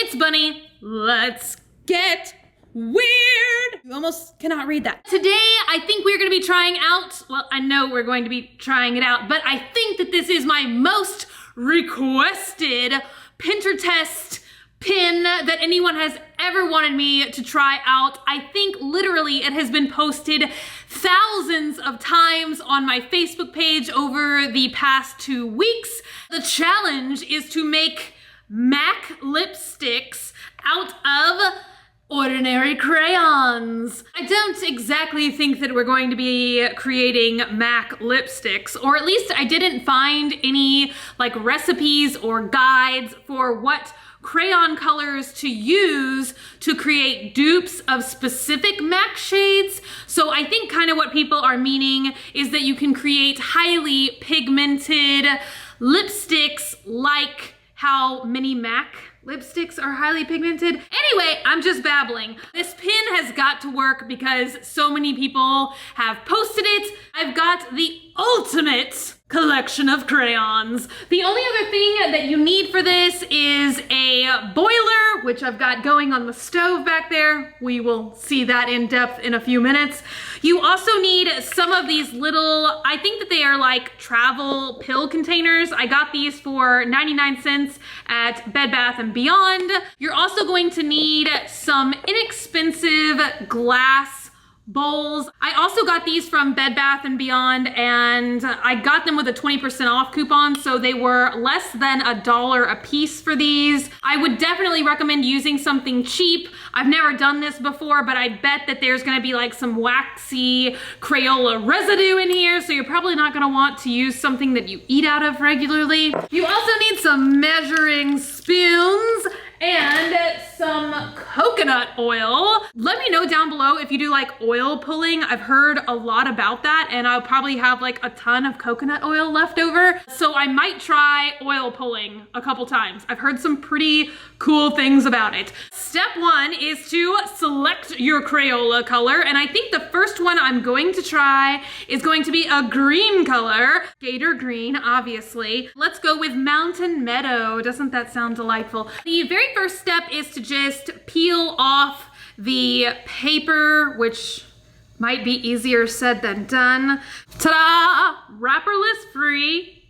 it's Bunny. Let's get weird. You almost cannot read that. Today, I think we're gonna be trying out, well, I know we're going to be trying it out, but I think that this is my most requested Pinterest pin that anyone has ever wanted me to try out. I think literally it has been posted thousands of times on my Facebook page over the past 2 weeks. The challenge is to make MAC lipsticks out of ordinary crayons. I don't exactly think that we're going to be creating MAC lipsticks, or at least I didn't find any like recipes or guides for what crayon colors to use to create dupes of specific MAC shades. So I think kind of what people are meaning is that you can create highly pigmented lipsticks like how many MAC lipsticks are highly pigmented. Anyway, I'm just babbling. This pin has got to work because so many people have posted it. I've got the ultimate collection of crayons. The only other thing that you need for this is a boiler, which I've got going on the stove back there. We will see that in depth in a few minutes. You also need some of these little, I think that they are like travel pill containers. I got these for 99 cents at Bed Bath & Beyond. You're also going to need some inexpensive glass bowls. I also got these from Bed Bath & Beyond, and I got them with a 20% off coupon, so they were less than $1 a piece for these. I would definitely recommend using something cheap. I've never done this before, but I bet that there's gonna be like some waxy Crayola residue in here, so you're probably not gonna want to use something that you eat out of regularly. You also need some measuring spoons and some coconut oil. Let me know down below if you do like oil pulling. I've heard a lot about that, and I'll probably have like a ton of coconut oil left over. So I might try oil pulling a couple times. I've heard some pretty cool things about it. Step 1 is to select your Crayola color, and I think the first one I'm going to try is going to be a green color. Gator green, obviously. Let's go with Mountain Meadow. Doesn't that sound delightful? The very first step is to just peel off the paper, which might be easier said than done. Ta-da! Wrapperless free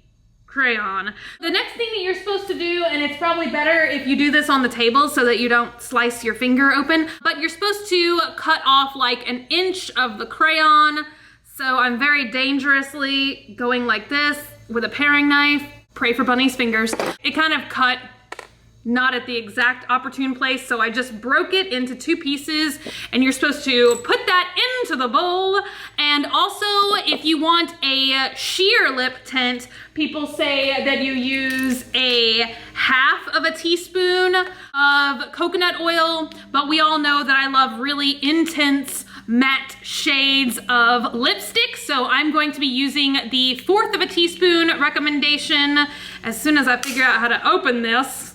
crayon. The next thing that you're supposed to do, and it's probably better if you do this on the table so that you don't slice your finger open, but you're supposed to cut off like an inch of the crayon. So I'm very dangerously going like this with a paring knife. Pray for Bunny's fingers. It kind of cut not at the exact opportune place, so I just broke it into 2 pieces, and you're supposed to put that into the bowl. And also, if you want a sheer lip tint, people say that you use a ½ teaspoon of coconut oil, but we all know that I love really intense matte shades of lipstick, so I'm going to be using the 1/4 teaspoon recommendation as soon as I figure out how to open this.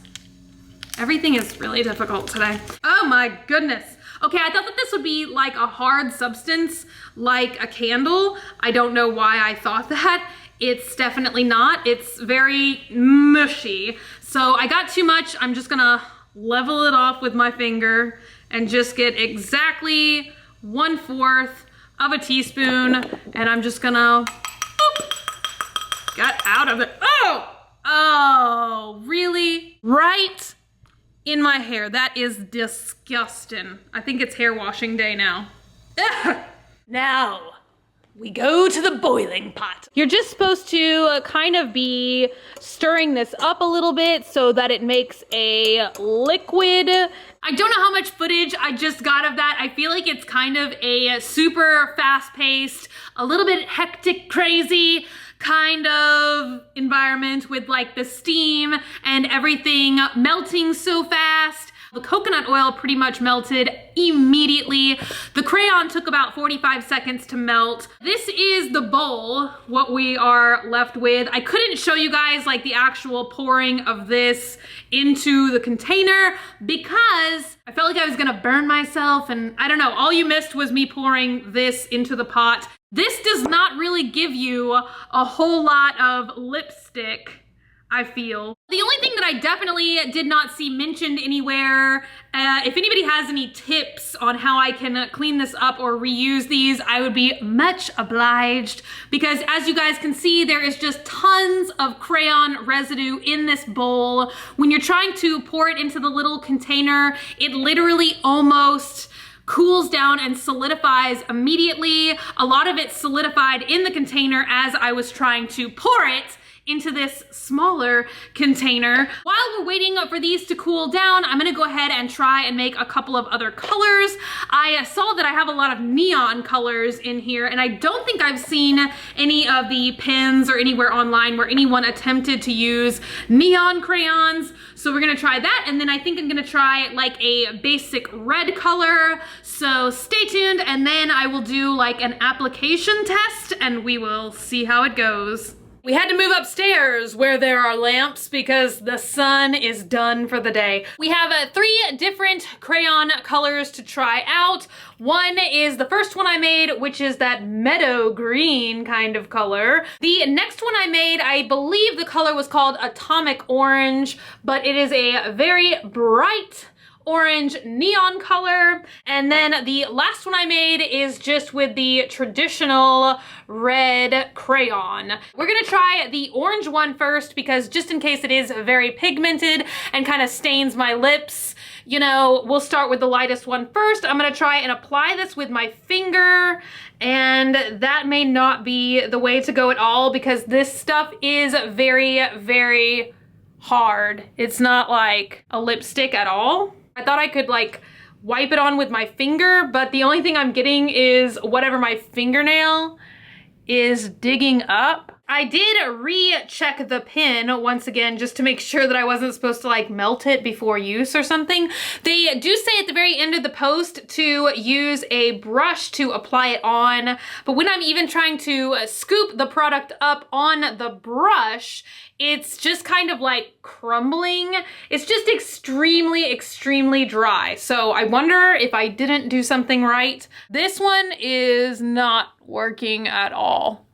Everything is really difficult today. Oh my goodness. Okay, I thought that this would be like a hard substance, like a candle. I don't know why I thought that. It's definitely not. It's very mushy. So I got too much. I'm just gonna level it off with my finger and just get exactly 1/4 teaspoon, and I'm just gonna get out of it. Oh, really? Right in my hair. That is disgusting. I think it's hair washing day now. Ugh. Now, we go to the boiling pot. You're just supposed to kind of be stirring this up a little bit so that it makes a liquid. I don't know how much footage I just got of that. I feel like it's kind of a super fast-paced, a little bit hectic, crazy kind of environment with like the steam and everything melting so fast. The coconut oil pretty much melted immediately. The crayon took about 45 seconds to melt. This is the bowl, what we are left with. I couldn't show you guys like the actual pouring of this into the container because I felt like I was gonna burn myself, and I don't know, all you missed was me pouring this into the pot. This does not really give you a whole lot of lipstick I feel. The only thing that I definitely did not see mentioned anywhere, if anybody has any tips on how I can clean this up or reuse these, I would be much obliged, because as you guys can see, there is just tons of crayon residue in this bowl. When you're trying to pour it into the little container, it literally almost cools down and solidifies immediately. A lot of it solidified in the container as I was trying to pour it into this smaller container. While we're waiting for these to cool down, I'm gonna go ahead and try and make a couple of other colors. I saw that I have a lot of neon colors in here, and I don't think I've seen any of the pins or anywhere online where anyone attempted to use neon crayons. So we're gonna try that, and then I think I'm gonna try like a basic red color. So stay tuned, and then I will do like an application test, and we will see how it goes. We had to move upstairs where there are lamps because the sun is done for the day. We have 3 different crayon colors to try out. One is the first one I made, which is that meadow green kind of color. The next one I made, I believe the color was called Atomic Orange, but it is a very bright orange neon color. And then the last one I made is just with the traditional red crayon. We're gonna try the orange one first, because just in case it is very pigmented and kind of stains my lips, you know, we'll start with the lightest one first. I'm gonna try and apply this with my finger, and that may not be the way to go at all, because this stuff is very, very hard. It's not like a lipstick at all. I thought I could like wipe it on with my finger, but the only thing I'm getting is whatever my fingernail is digging up. I did recheck the pin once again just to make sure that I wasn't supposed to like melt it before use or something. They do say at the very end of the post to use a brush to apply it on, but when I'm even trying to scoop the product up on the brush, it's just kind of like crumbling. It's just extremely, extremely dry. So I wonder if I didn't do something right. This one is not working at all.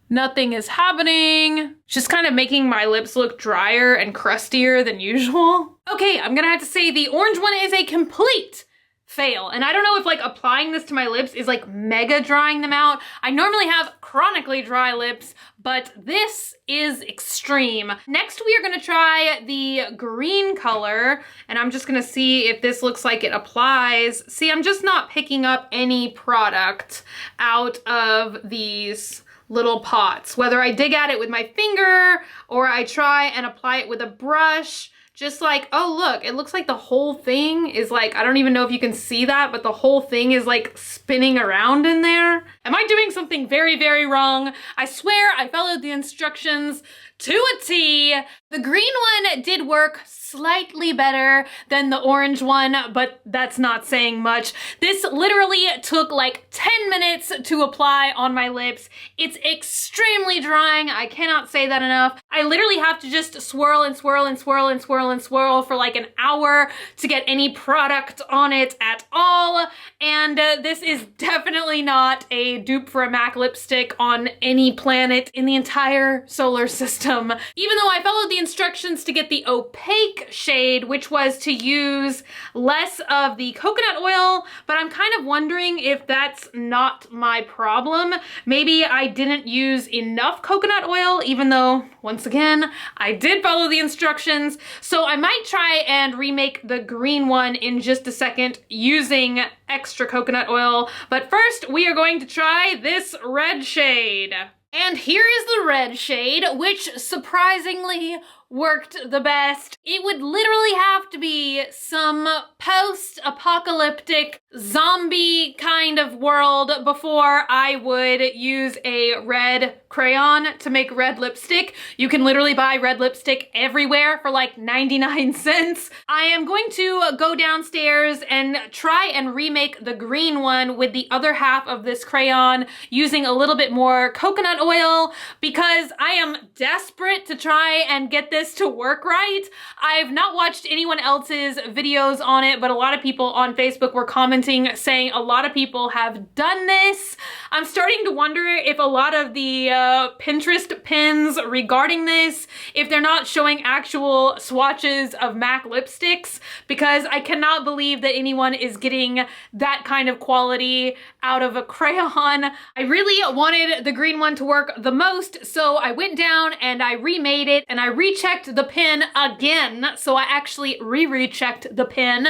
Nothing is happening. Just kind of making my lips look drier and crustier than usual. Okay, I'm gonna have to say the orange one is a complete fail. And I don't know if like applying this to my lips is like mega drying them out. I normally have chronically dry lips, but this is extreme. Next, we are gonna try the green color, and I'm just gonna see if this looks like it applies. See, I'm just not picking up any product out of these little pots. Whether I dig at it with my finger or I try and apply it with a brush, just like, oh look, it looks like the whole thing is like, I don't even know if you can see that, but the whole thing is like spinning around in there. Am I doing something very, very wrong? I swear I followed the instructions to a T. The green one did work slightly better than the orange one, but that's not saying much. This literally took like 10 minutes to apply on my lips. It's extremely drying. I cannot say that enough. I literally have to just swirl and swirl and swirl and swirl and swirl for like an hour to get any product on it at all. And this is definitely not a dupe for a MAC lipstick on any planet in the entire solar system. Even though I followed the instructions to get the opaque shade, which was to use less of the coconut oil, but I'm kind of wondering if that's not my problem. Maybe I didn't use enough coconut oil, even though, once again, I did follow the instructions. So I might try and remake the green one in just a second using extra coconut oil. But first, we are going to try this red shade. And here is the red shade, which surprisingly worked the best. It would literally have to be some post-apocalyptic zombie kind of world before I would use a red crayon to make red lipstick. You can literally buy red lipstick everywhere for like 99 cents. I am going to go downstairs and try and remake the green one with the other half of this crayon using a little bit more coconut oil, because I am desperate to try and get this this to work right. I've not watched anyone else's videos on it, but a lot of people on Facebook were commenting saying a lot of people have done this. I'm starting to wonder if a lot of the Pinterest pins regarding this, if they're not showing actual swatches of MAC lipsticks, because I cannot believe that anyone is getting that kind of quality out of a crayon. I really wanted the green one to work the most, so I went down and I remade it and I rechecked the pen again. So I actually rechecked the pen,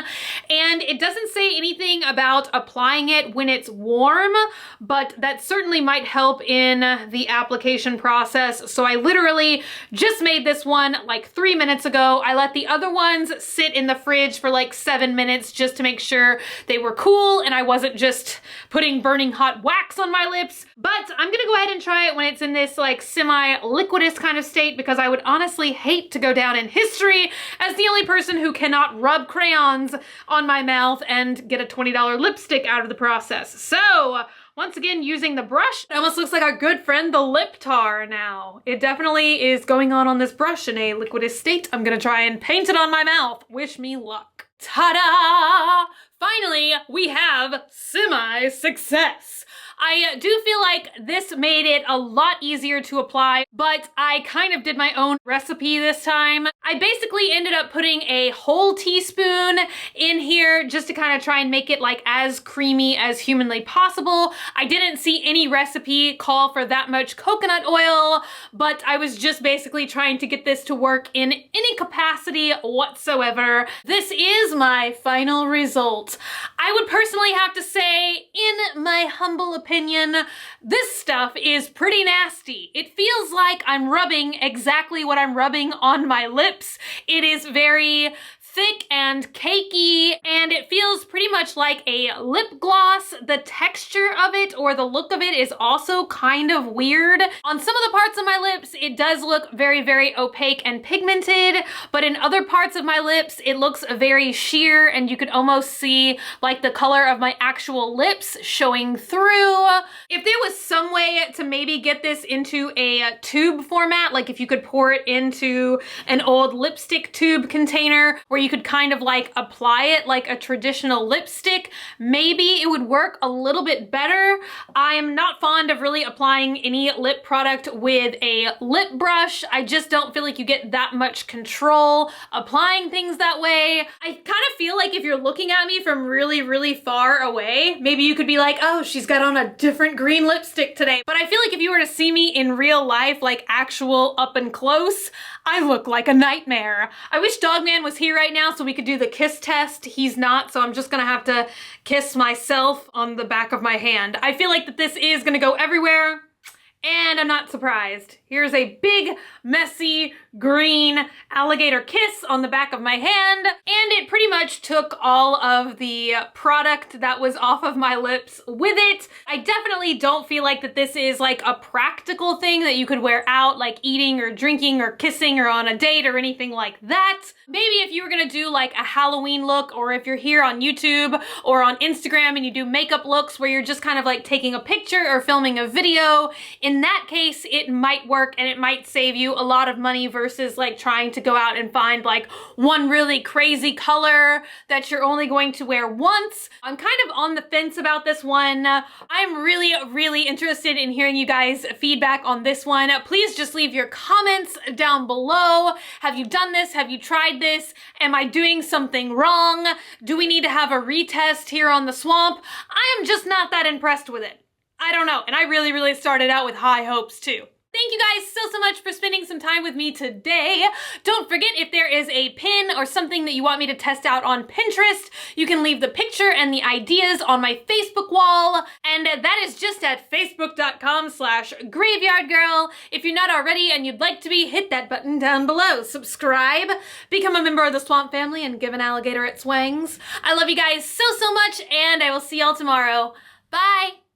and it doesn't say anything about applying it when it's warm, but that certainly might help in the application process. So I literally just made this one like 3 minutes ago. I let the other ones sit in the fridge for like 7 minutes just to make sure they were cool and I wasn't just putting burning hot wax on my lips. But I'm gonna go ahead and try it when it's in this like semi-liquidous kind of state, because I would honestly hate to go down in history as the only person who cannot rub crayons on my mouth and get a $20 lipstick out of the process. So once again, using the brush, it almost looks like our good friend the lip tar now. It definitely is going on this brush in a liquidous state. I'm gonna try and paint it on my mouth. Wish me luck. Ta-da! Finally, we have semi-success. I do feel like this made it a lot easier to apply, but I kind of did my own recipe this time. I basically ended up putting a whole teaspoon in here just to kind of try and make it like as creamy as humanly possible. I didn't see any recipe call for that much coconut oil, but I was just basically trying to get this to work in any capacity whatsoever. This is my final result. I would personally have to say, in my humble opinion, this stuff is pretty nasty. It feels like I'm rubbing exactly what I'm rubbing on my lips. It is very thick and cakey, and it feels pretty much like a lip gloss. The texture of it, or the look of it, is also kind of weird. On some of the parts of my lips, it does look very, very opaque and pigmented, but in other parts of my lips, it looks very sheer, and you could almost see like the color of my actual lips showing through. If there was some way to maybe get this into a tube format, like if you could pour it into an old lipstick tube container where you could kind of like apply it like a traditional lipstick, maybe it would work a little bit better. I am not fond of really applying any lip product with a lip brush. I just don't feel like you get that much control applying things that way. I kind of feel like if you're looking at me from really, really far away, maybe you could be like, oh, she's got on a different green lipstick today. But I feel like if you were to see me in real life, like actual up and close, I look like a nightmare. I wish Dogman was here right now so we could do the kiss test. He's not, so I'm just gonna have to kiss myself on the back of my hand. I feel like that this is gonna go everywhere, and I'm not surprised. Here's a big, messy, green alligator kiss on the back of my hand, and it pretty much took all of the product that was off of my lips with it. I definitely don't feel like that this is like a practical thing that you could wear out, like eating or drinking or kissing or on a date or anything like that. Maybe if you were gonna do like a Halloween look, or if you're here on YouTube or on Instagram and you do makeup looks where you're just kind of like taking a picture or filming a video, in that case, it might work and it might save you a lot of money versus like trying to go out and find like one really crazy color that you're only going to wear once. I'm kind of on the fence about this one. I'm really, really interested in hearing you guys' feedback on this one. Please just leave your comments down below. Have you done this? Have you tried this? Am I doing something wrong? Do we need to have a retest here on the swamp? I am just not that impressed with it. I don't know, and I really, really started out with high hopes too. Thank you guys so much for spending some time with me today. Don't forget, if there is a pin or something that you want me to test out on Pinterest, you can leave the picture and the ideas on my Facebook wall, and that is just at facebook.com/graveyardgirl. If you're not already and you'd like to be, hit that button down below. Subscribe, become a member of the Swamp family, and give an alligator its wangs. I love you guys so much, and I will see y'all tomorrow. Bye!